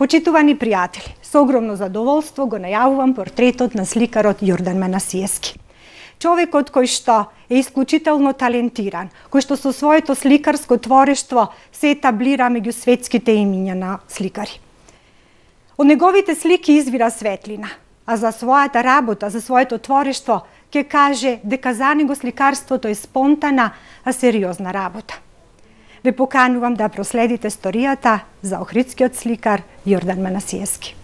Почитувани пријатели, со огромно задоволство го најавувам портретот на сликарот Јордан Манасиевски. Човекот кој што е исклучително талентиран, кој што со своето сликарско творештво се етаблира меѓу светските имиња на сликари. Од неговите слики извира светлина, а за својата работа, за своето творештво, ќе каже дека за него сликарството е спонтана, а сериозна работа. Ве поканувам да проследите историјата за охридскиот сликар Јордан Манасиевски.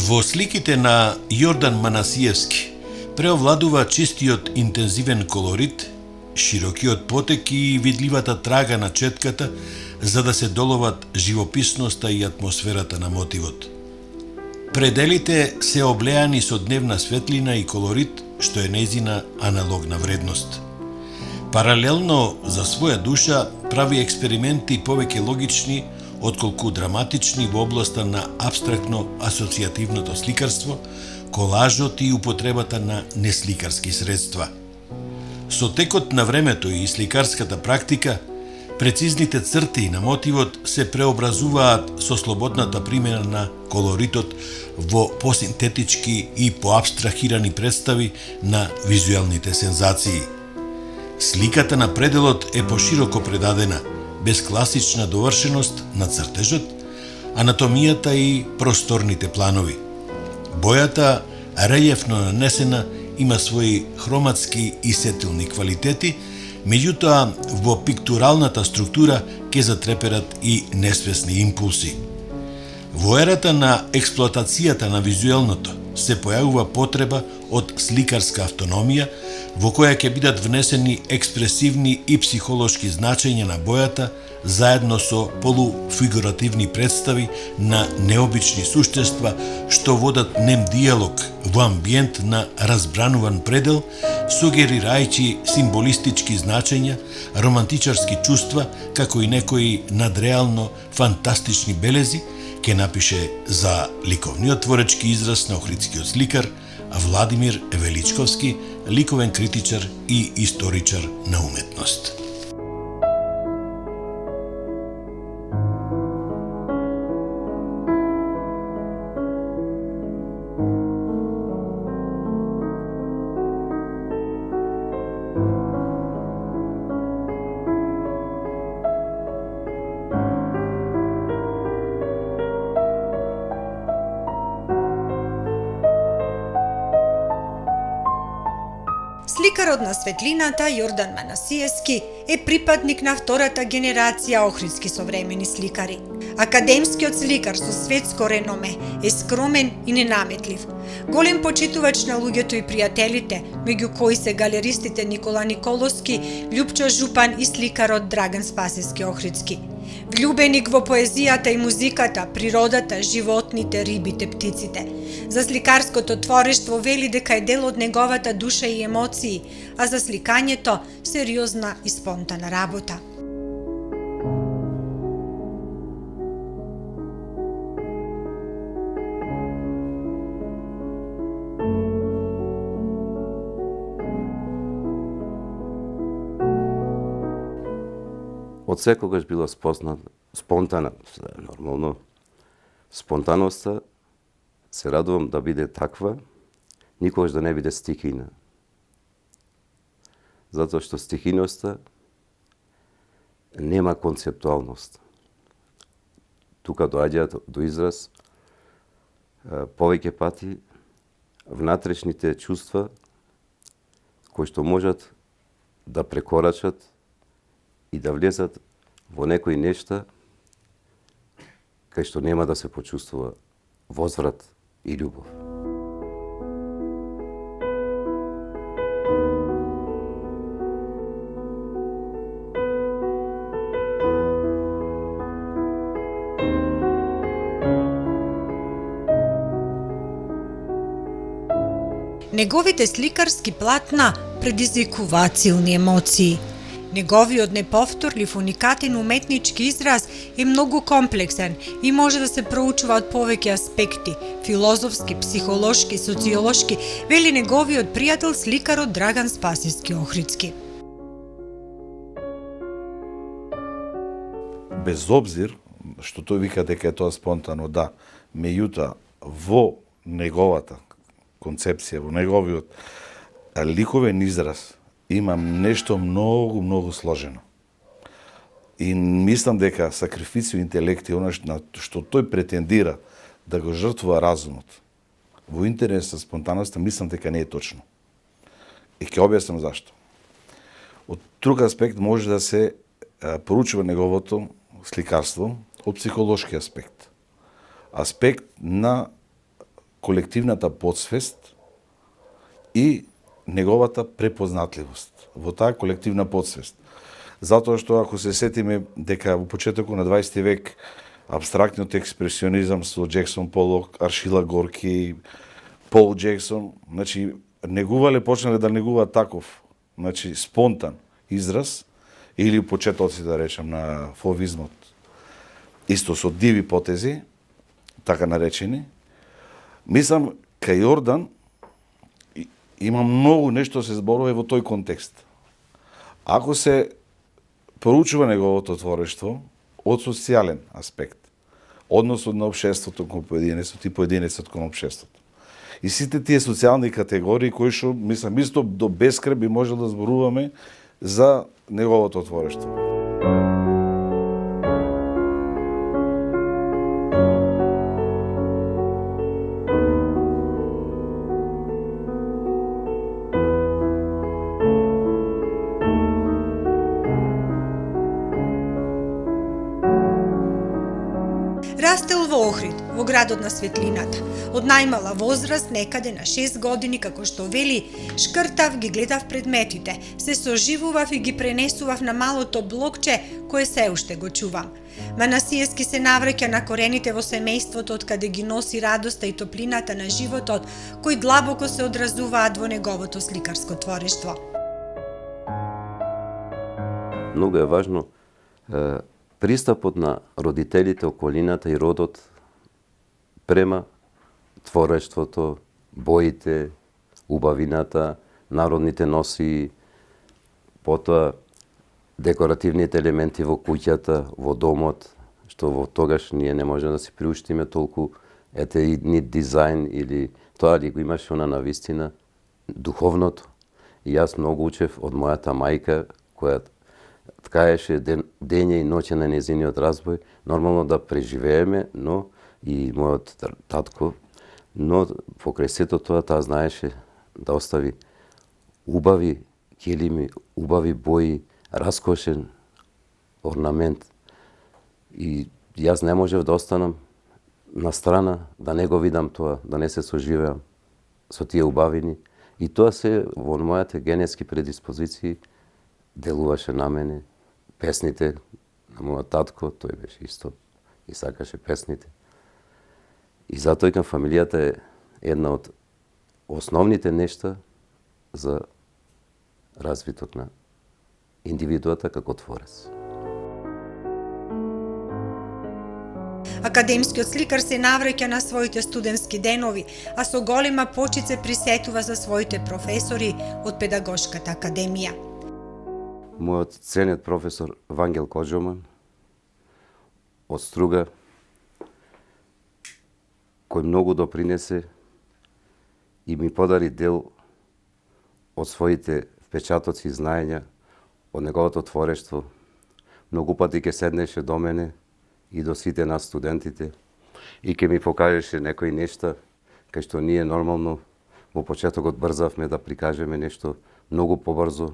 Во сликите на Јордан Манасиевски преовладува чистиот интензивен колорит, широкиот потек и видливата трага на четката за да се доловат живописноста и атмосферата на мотивот. Пределите се облеани со дневна светлина и колорит, што е нејзина аналогна вредност. Паралелно за своја душа прави експерименти повеќе логични отколку драматични во областа на абстрактно-асоцијативното сликарство, колажот и употребата на несликарски средства. Со текот на времето и сликарската практика, прецизните црти на мотивот се преобразуваат со слободната примена на колоритот во посинтетички и поабстрахирани представи на визуелните сензации. Сликата на пределот е пошироко предадена, без класична довршеност на цртежот, анатомијата и просторните планови. Бојата, релјефно нанесена, има своји хроматски и сетилни квалитети, меѓутоа во пиктуралната структура ќе затреперат и несвесни импулси. Во ерата на експлоатацијата на визуелното се појавува потреба од сликарска автономија, во која ќе бидат внесени експресивни и психолошки значења на бојата, заедно со полуфигуративни представи на необични суштества, што водат нем диалог во амбиент на разбрануван предел, сугерирајќи символистички значења, романтичарски чувства, како и некои надреално фантастични белези, ќе напише за ликовниот творечки израз на охридскиот сликар Владимир Величковски, ликовен критичар и историчар на уметност. Сликарот на светлината Јордан Манасиевски е припадник на втората генерација охридски современи сликари. Академскиот сликар со светско реноме е скромен и ненаметлив. Голем почитувач на луѓето и пријателите, меѓу кои се галеристите Никола Николовски, Љупчо Жупан и сликарот Драган Спасевски Охридски. Влюбеник во поезијата и музиката, природата, животните, рибите, птиците. За сликарското творештво вели дека е дел од неговата душа и емоции, а за сликањето сериозна и спонтана работа. Од секогаш била спонтана, нормално. Спонтаноста се радувам да биде таква, никогаш да не биде стихина. Затоа што стихиноста нема концептуалност. Тука доаѓаат до израз повеќе пати внатрешните чувства кои што можат да прекорачат и да влезат во некои нешта кај што нема да се почувствува возврат и љубов. Неговите сликарски платна предизвикуваат силни емоции. Неговиот неповторлив уникатен уметнички израз е многу комплексен и може да се проучува од повеќе аспекти – филозофски, психолошки, социолошки, вели неговиот пријател сликарот Драган Спасиски Охридски. Без обзир, што тој вика дека е тоа спонтано, да, меѓутоа во неговата концепција, во неговиот ликовен израз, имам нешто многу сложено. И мислам дека сакрифицио интелекти, она што тој претендира да го жртвува разумот, во интерес на спонтаноста, мислам дека не е точно. И ќе објаснам зашто. Од друг аспект може да се проучува неговото сликарство од психолошки аспект. Аспект на колективната подсвест и неговата препознатливост во таа колективна подсвест. Затоа што ако се сетиме дека во почетокот на 20 век абстрактниот експресионизам со Джексон Полок, Аршила Горки, Пол Джексон, значи почнале да негуваат таков, значи спонтан израз или почетоци да речем на фовизмот. Исто со диви потези, така наречени. Мислам кај Јордан има многу нешто се зборува во тој контекст. Ако се проучува неговото творештво од социјален аспект, односот на општеството кон поединецот и поединецот кон општеството. И сите тие социјални категории кои што, мислам, исто до бескреб би може да зборуваме за неговото творештво. Растел во Охрид, во градот на светлината. Од најмала возраст, некаде на 6 години, како што вели, шкртав, ги гледав предметите, се соживував и ги пренесував на малото блокче кое се уште го чувам. Манасиевски се навраќа на корените во семејството од каде ги носи радоста и топлината на животот, кои длабоко се одразуваат во неговото сликарско творештво. Многу е важно пристапот на родителите, околината и родот према творештвото, боите, убавината, народните носи, потоа декоративните елементи во куќата, во домот, што во тогаш ние не можеме да си приуштиме толку ни дизајн или тоа ли го имаше она на вистина духовното. И јас многу учев од мојата мајка која ткаеше дење и ноќе на незиниот разбој, нормално да преживееме, но и мојот татко, но покрај сето тоа таа знаеше да остави убави килими, убави бои, раскошен орнамент. И јас не можев да останам на страна, да не го видам тоа, да не се соживеам со тие убавини. И тоа се во мојате генетски предиспозиции делуваше на мене. Песните на мојот татко, тој беше исто и сакаше песните. И затоа и фамилијата е една од основните нешта за развиток на индивидуата како творец. Академскиот сликар се навраќа на своите студентски денови, а со голема почит се присетува за своите професори од Педагошката академија. Мојот ценет професор Вангел Коџоман од Струга, кој многу допринесе и ми подари дел од своите впечатоци и знаења од неговото творештво. Многу пати ќе седнеше до мене и до сите нас студентите и ќе ми покажеше некои нешта кај што ние нормално во почетокот брзавме да прикажеме нешто многу побрзо,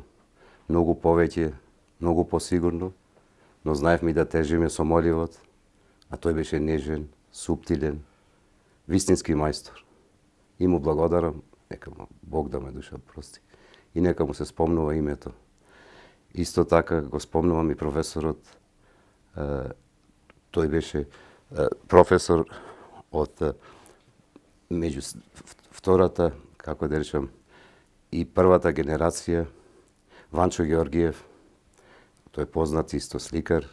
многу повеќе, многу посигурно, но знаевме да тежиме со моливот, а тој беше нежен, суптилен, вистински мајстор. И му благодарам, нека му Бог да ме душа прости, и нека му се спомнува името. Исто така го спомнувам и професорот, тој беше професор од меѓу втората како да речам, и првата генерација, Ванчо Георгиев, тој е познат исто сликар,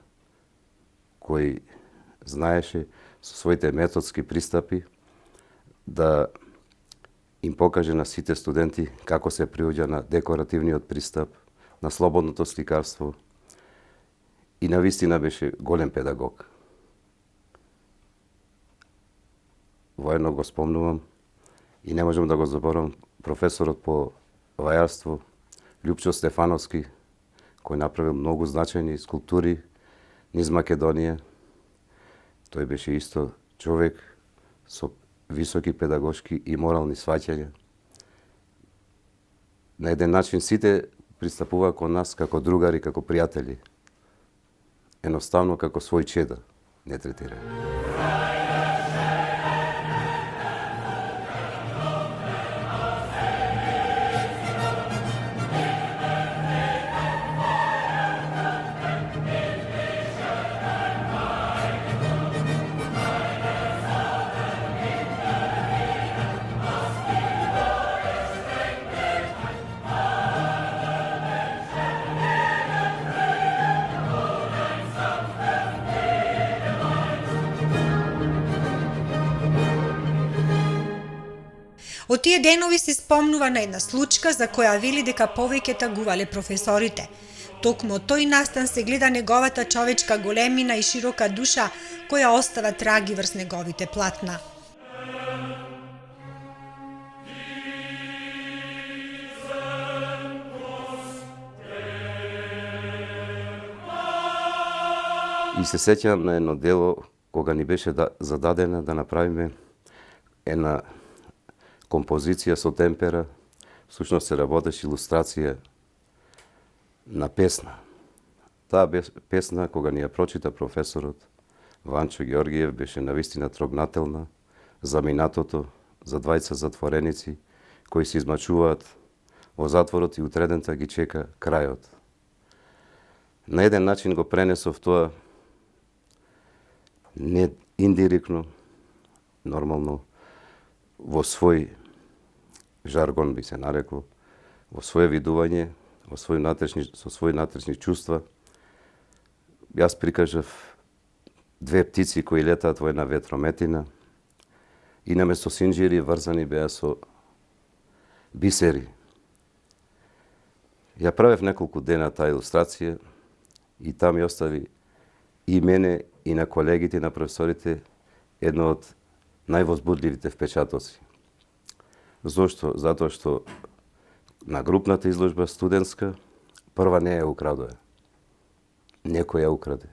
кој знаеше со своите методски пристапи да им покаже на сите студенти како се приуѓа на декоративниот пристап, на слободното сликарство и навистина беше голем педагог. Воедно го спомнувам и не можам да го заборавам професорот по вајарство Лјупчо Стефановски, кој направил многу значајни скулптури низ Македонија. Тој беше исто човек со високи педагошки и морални сваќања. На еден начин сите пристапува кон нас како другари, како пријатели. Едноставно како свој чеда не третираат. Од тие денови се спомнува на една случка за која вели дека повеќе тагувале професорите. Токму од тој настан се гледа неговата човечка големина и широка душа која остава траги врз неговите платна. И се сеќавам на едно дело кога ни беше зададена да направиме една композиција со темпера, всушност се работеше илустрација на песна. Таа песна, кога ни ја прочита професорот Ванчо Георгиев, беше навистина трогнателна за минатото, за двајца затвореници кои се измачуваат во затворот и утредента ги чека крајот. На еден начин го пренесов тоа не индиректно, нормално, во свој жаргон би се нарекол, во своје видување, со своји натрешни чувства. Јас прикажав две птици кои летаат во една ветрометина и наместо синџири врзани беа со бисери. Ја правев неколку дена таа илустрација и там ја остави и мене и на колегите и на професорите едно од највозбудливите впечатоци. Зошто? Затоа што на групната изложба студентска прва не ја украдоа. Некој ја украде.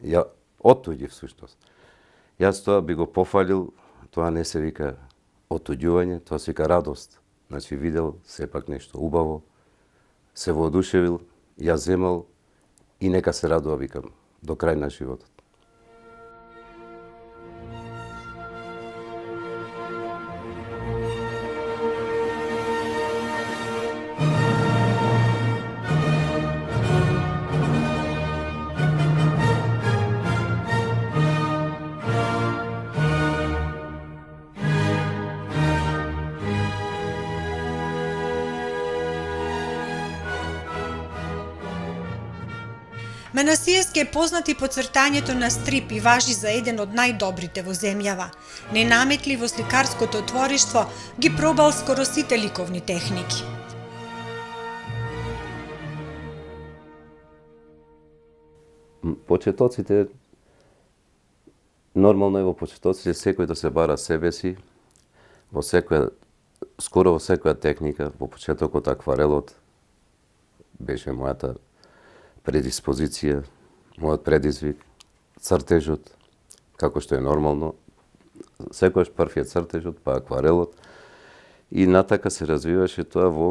Ја оттуѓи всушност. Јас тоа би го пофалил, тоа не се вика оттуѓување, тоа се вика радост. Значи видел сепак нешто убаво, се воодушевил, ја земал и нека се радува, викам, до крај на животот. Манасиевски е познат и по цртањето на стрип и важи за еден од најдобрите во земјава. Ненаметли во сликарското твориштво ги пробал скоро сите ликовни техники. Почетоците, нормално е во почетоците секој да се бара себе си, скоро во секоја техника, во почетокот акварелот беше мојата предиспозиција, мојот предизвик, цртежот, како што е нормално, секојаш прв е цртежот, па акварелот, и натака се развиваше тоа во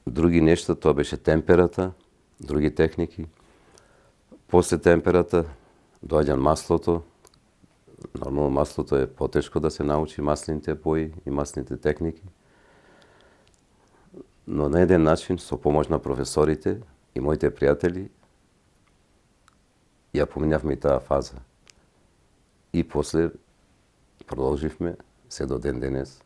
други нешта, тоа беше температа, други техники. После температа доаѓа маслото. Нормално маслото е потешко да се научи, маслените бои и маслените техники. Но на еден начин, со помош на професорите и моите пријатели, ја поминавме и таа фаза. И после продолживме се до ден денес.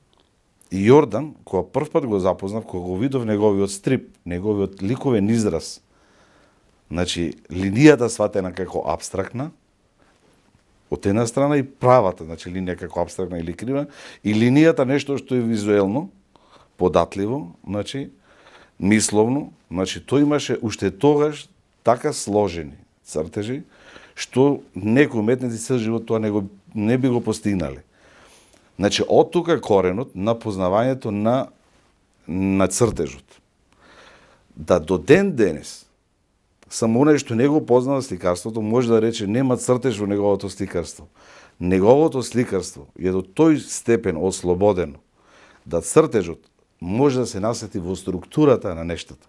Јордан, кога првпат го запознав, кога го видов неговиот стрип, неговиот ликовен израз, значи, линијата сватена како абстрактна, од една страна и правата, значи линија како абстрактна или крива, и линијата нешто што е визуелно, податливо, значи, мисловно, значи, тој имаше уште тогаш така сложени цртежи, што некои уметници цел живот тоа не би го постигнале. Значи, од тука коренот на познавањето на цртежот. Да до ден денес, само оној што не го познава сликарството, може да рече нема цртеж во неговото сликарство. Неговото сликарство е до тој степен ослободено да цртежот може да се насети во структурата на нештата.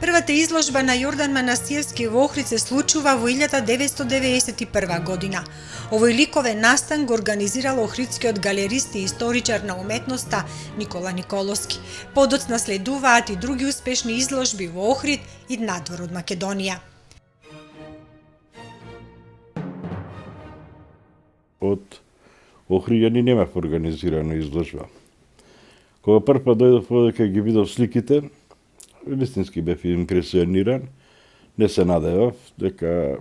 Првата изложба на Јордан Манасиевски во Охрид се случува во 1991 година. Овој ликовен настан го организирал охридскиот галерист и историчар на уметноста Никола Николовски. Подоцна следуваат и други успешни изложби во Охрид и надвор од Македонија. Од Охрид ни немав организирана изложба. Кога првпат дојдов овде ги видов сликите, вистински бев импресиониран, не се надевав дека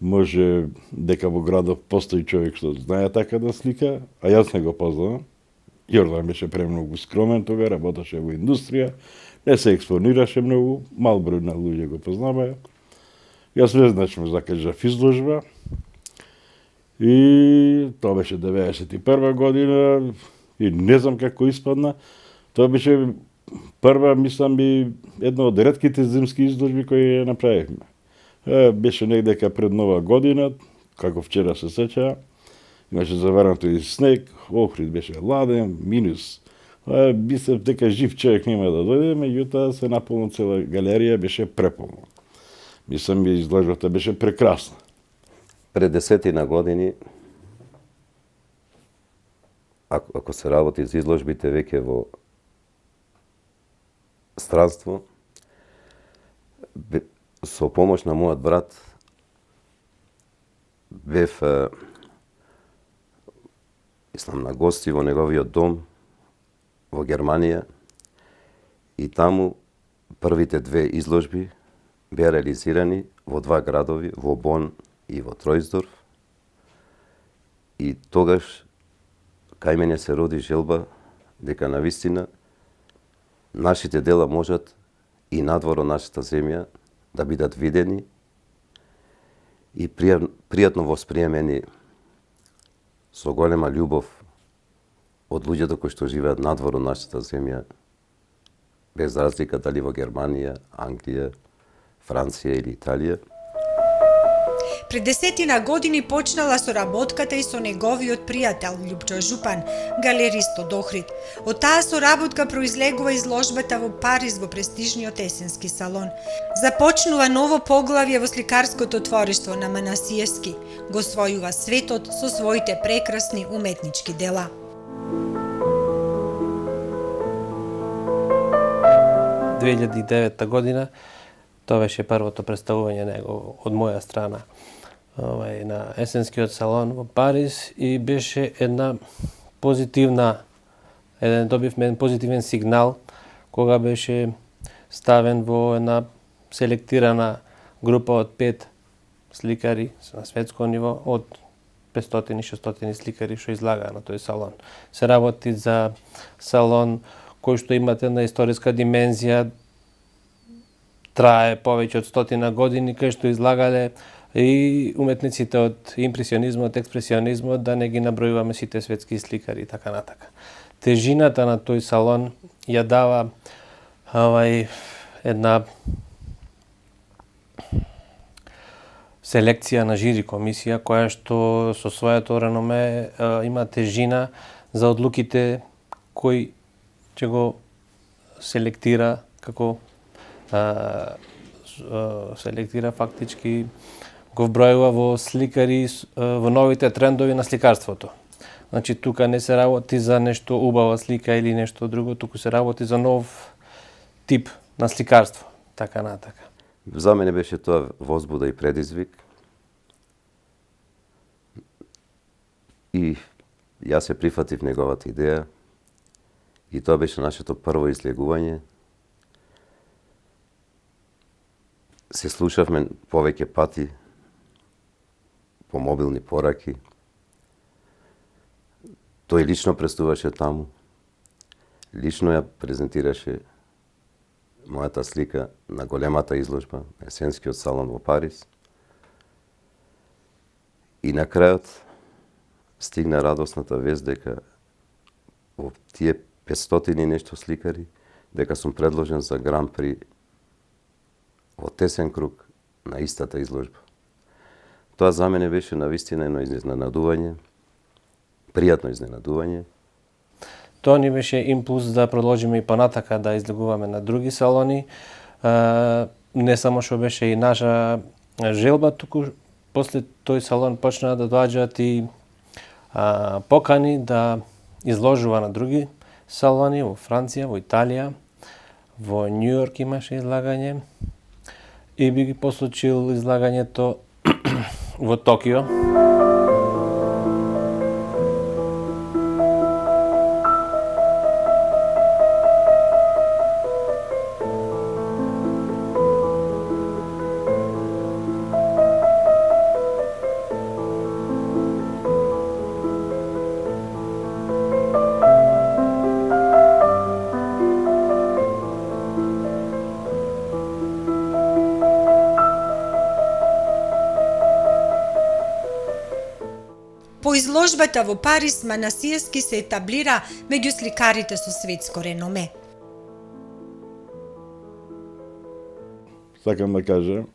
може дека во градот постои човек што знае така да слика, а јас не го познавам. Јордан беше премногу скромен тога, работеше во индустрија, не се експонираше многу, мал број на луѓе го познаваја. Јас веднаш му закажав изложба и тоа беше 91 година и не знам како испадна. Тоа беше прва, мислам, и една од ретките зимски изложби кои ја направивме. Беше негдека пред Нова година, како вчера се сеќа. Имаше заварнато и снег, Охрид беше ладен, минус. Мислев дека жив човек нема да дојде, меѓутоа се наполно цела галерија, беше преполно. Мислам, и изложбата беше прекрасна. Пред 10 години, ако се работи за изложбите веќе во странство, со помош на мојот брат бев на гости во неговиот дом во Германија и таму првите две изложби беа реализирани во два градови, во Бон и во Тројсдорф. И тогаш кај мене се роди желба дека навистина нашите дела можат и надвор од нашата земја да бидат видени и пријатно восприемени со голема љубов од луѓето кои што живеат надвор од нашата земја, без разлика дали во Германија, Англија, Франција или Италија. Пред 10 години почнала соработката и со неговиот пријател Љупчо Жупан, галерист од Охрид. Од таа соработка произлегува изложбата во Париз во престижниот есенски салон. Започнува ново поглавје во сликарското творештво на Манасиевски. Го освојува светот со своите прекрасни уметнички дела. В 2009 година тоа беше првото представување него од моја страна на есенскиот салон во Париз и беше добивме еден позитивен сигнал кога беше ставен во една селектирана група од 5 сликари на светско ниво од 500-600 сликари што излага на тој салон. Се работи за салон кој што имате една историска димензија, трае повеќе од 100 години, кај што излагале и уметниците од импресионизмот, експресионизмот, да не ги набројуваме сите светски сликари и така натака. Тежината на тој салон ја дава една селекција на жири комисија која што со своето реноме има тежина за одлуките кои ќе го селектира како селектира фактички го вбројува во сликари во новите трендови на сликарството. Значи тука не се работи за нешто убава слика или нешто друго, туку се работи за нов тип на сликарство, така натака. За мене беше тоа возбуда и предизвик. И јас се прифатив неговата идеја. И тоа беше нашето прво излегување. Се слушавме повеќе пати по мобилни пораки. Тој лично престуваше таму. Лично ја презентираше мојата слика на големата изложба, есенскиот салон во Париз. И на крајот стигна радосната вест дека во тие 500 и нешто сликари, дека сум предложен за Гран При во тесен круг на истата изложба. Тоа за мене беше навистина едно изненадување, пријатно изненадување. Тоа ни беше импулс да продолжиме и понатака да излегуваме на други салони. Не само што беше и наша желба, туку после тој салон почна да доаѓаат и покани да изложува на други салони во Франција, во Италија, во Њујорк имаше излагање и би ги посочил излагањето во Токио. По изложбата во Париз, Манасиевски се етаблира меѓу сликарите со светско реноме. Сакам да кажам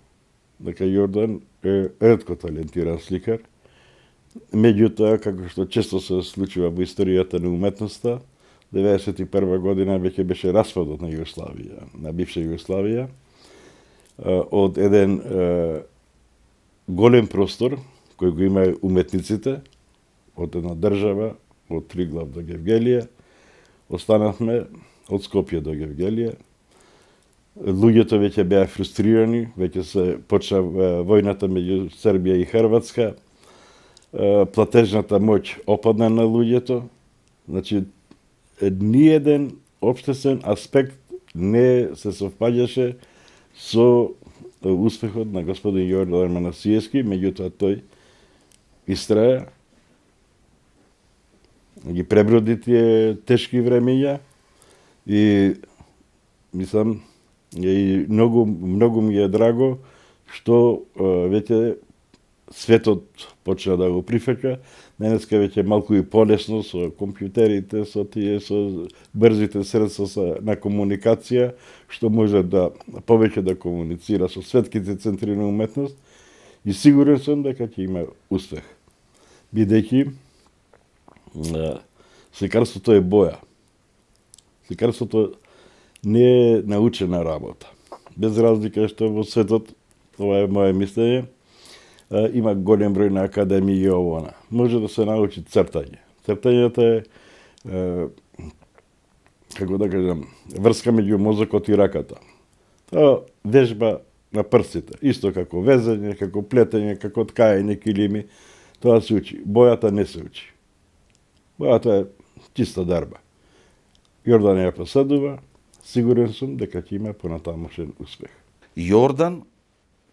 дека Јордан е ретко талентиран сликар. Меѓутоа, како што често се случува во историјата на уметноста, 1991 година веќе беше распадот на Југославија, на бивша Југославија, од еден голем простор кој го имаја уметниците од една држава, од Триглав до Гевгелија, останавме од Скопје до Гевгелија. Луѓето веќе беа фрустрирани, веќе се почна војната меѓу Србија и Хрватска. Платежната моќ опадна на луѓето. Значи, ниеден општествен аспект не се совпаѓаше со успехот на господин Јордан Манасиевски, меѓутоа тој истраја, ги преброди тие тешки времења и мислам и многу ми е драго што веќе светот почна да го прифаќа. Денеска веќе малку и полесно со компјутерите, со тие со брзите средства на комуникација, што може да повеќе да комуницира со светските центри на уметност и сигурен сум дека ќе има успех. Бидејќи сликарството е боја. Сликарството не е научена работа. Без разлика што во светот, ова е моје мислење, има голем број на академии и овона. Може да се научи цртање. Цртањето е, како да кажам, врска меѓу мозокот и раката. Тоа вежба на прстите, исто како везење, како плетење, како ткаење килими, тоа се учи. Бојата не се учи. Бојата е чиста дарба. Јордан ја посадува, сигурен сум дека ќе има понатамошен успех. Јордан,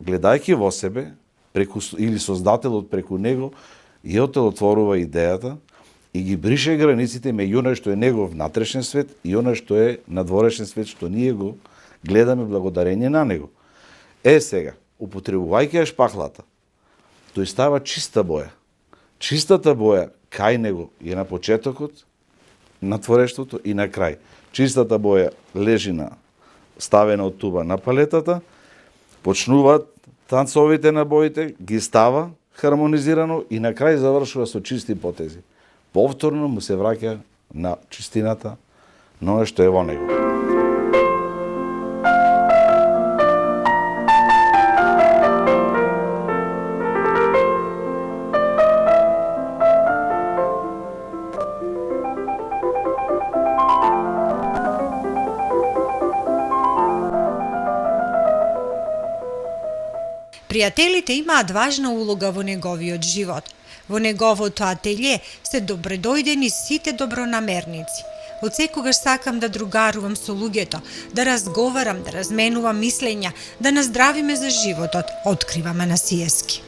гледајќи во себе, или создателот преку него, ја отворува идејата и ги брише границите меѓу оној што е негов внатрешен свет и оној што е надворешен свет, што ние го гледаме благодарение на него. Сега, употребувајќи ја шпахлата, тој става чиста боја. Чистата боја кај него е на почетокот на творештвото и на крај. Чистата боја лежи ставена од туба на палетата, почнуваат танцовите на боите, ги става хармонизирано и на крај завршува со чисти потези. Повторно му се враќа на чистината, но што е во него. Пријателите имаат важна улога во неговиот живот. Во неговото ателје се добредојдени сите добронамерници. Од секогаш сакам да другарувам со луѓето, да разговарам, да разменувам мислења, да наздравиме за животот, открива Манасиевски.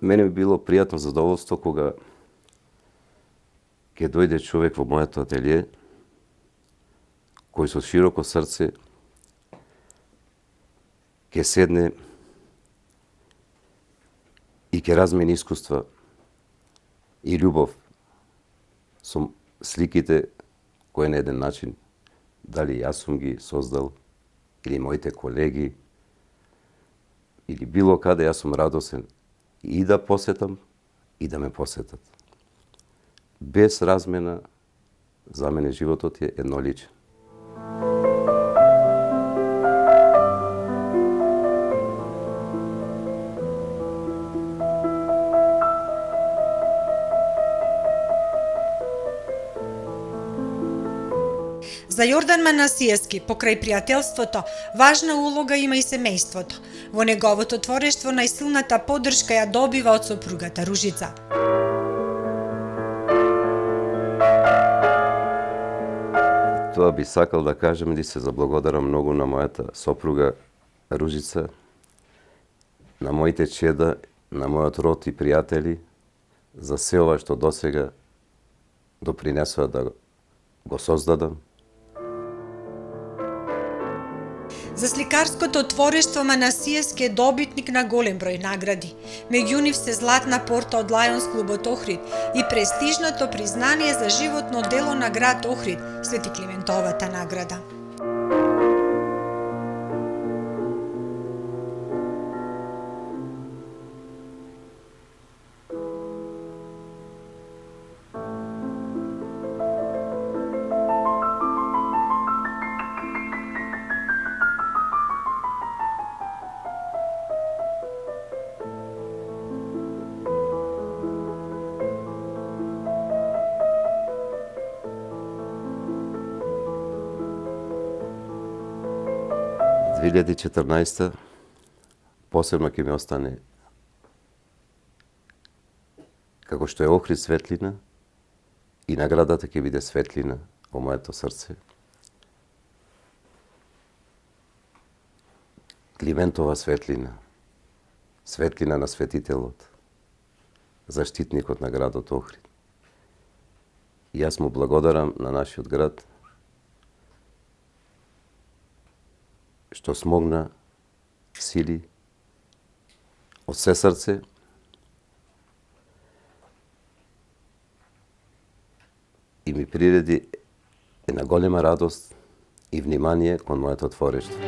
Мене би било пријатно задоволство кога ќе дојде човек во моето ателје, кој со широко срце ќе седне и ќе размени искуства и љубов со сликите кои на еден начин, дали јас сум ги создал, или моите колеги, или било каде, јас сум радосен и да посетам, и да ме посетат. Без размена, за мене животот е едноличен. За Јордан Манасиевски, покрај пријателството, важна улога има и семејството. Во неговото творештво најсилната поддршка ја добива од сопругата Ружица. Тоа би сакал да кажем и се заблагодарам многу на мојата сопруга Ружица, на моите чеда, на мојот род и пријатели, за се ова што досега допринесува да го создадам. За сликарското творештво Манасиевски е добитник на голем број награди. Меѓу нив се златна порта од Лајонс клубот Охрид и престижното признание за животно дело на град Охрид, Свети Климентовата награда. В 2014 посебно ќе ми остане како што е Охрид светлина и наградата ќе биде светлина во моето срце. Климентова светлина, светлина на светителот, заштитникот на градот Охрид. И јас му благодарам на нашиот град што смогна сили од се срце и ми приреди една голема радост и внимание кон моето творештво.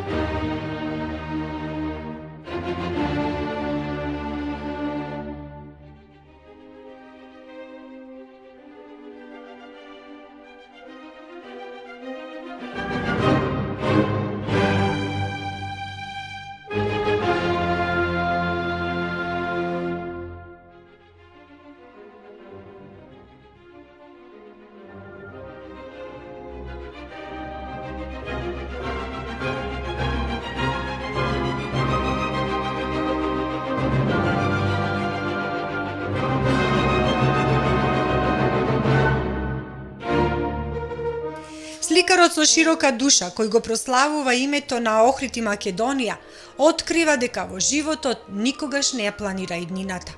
Сликарот со широка душа, кој го прославува името на Охрид и Македонија, открива дека во животот никогаш не ја планира иднината.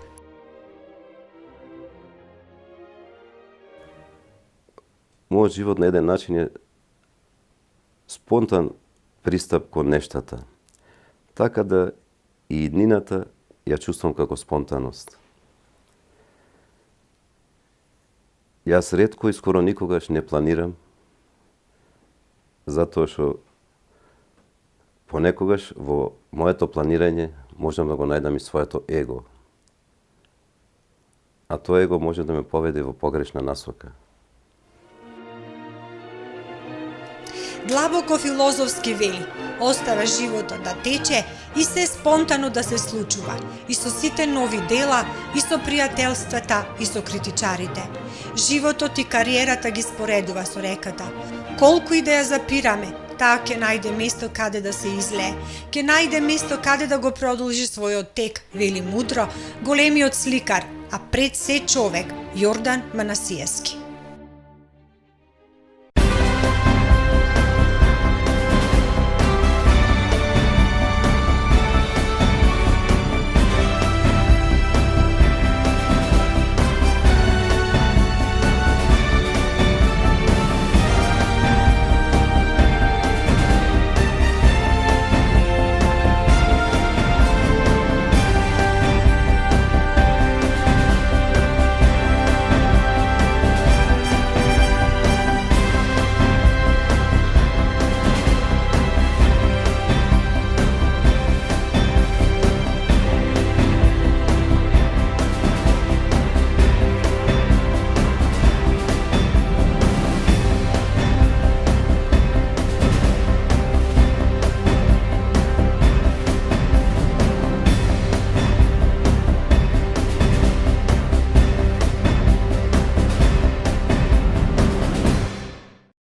Мојот живот на еден начин е спонтан пристап кон нештата. Така да и иднината ја чувствам како спонтаност. Јас ретко и скоро никогаш не планирам, затоа што понекогаш во моето планирање можам да го најдам и своето его. А тоа его може да ме поведе во погрешна насока. Длабоко филозофски вели: остава животот да тече и се спонтано да се случува, и со сите нови дела, и со пријателствата, и со критичарите. Животот и кариерата ги споредува со реката. Колку и да ја запираме, таа ќе најде место каде да се излее, ќе најде место каде да го продолжи својот тек, вели мудро големиот сликар, а пред се човек, Јордан Манасиевски.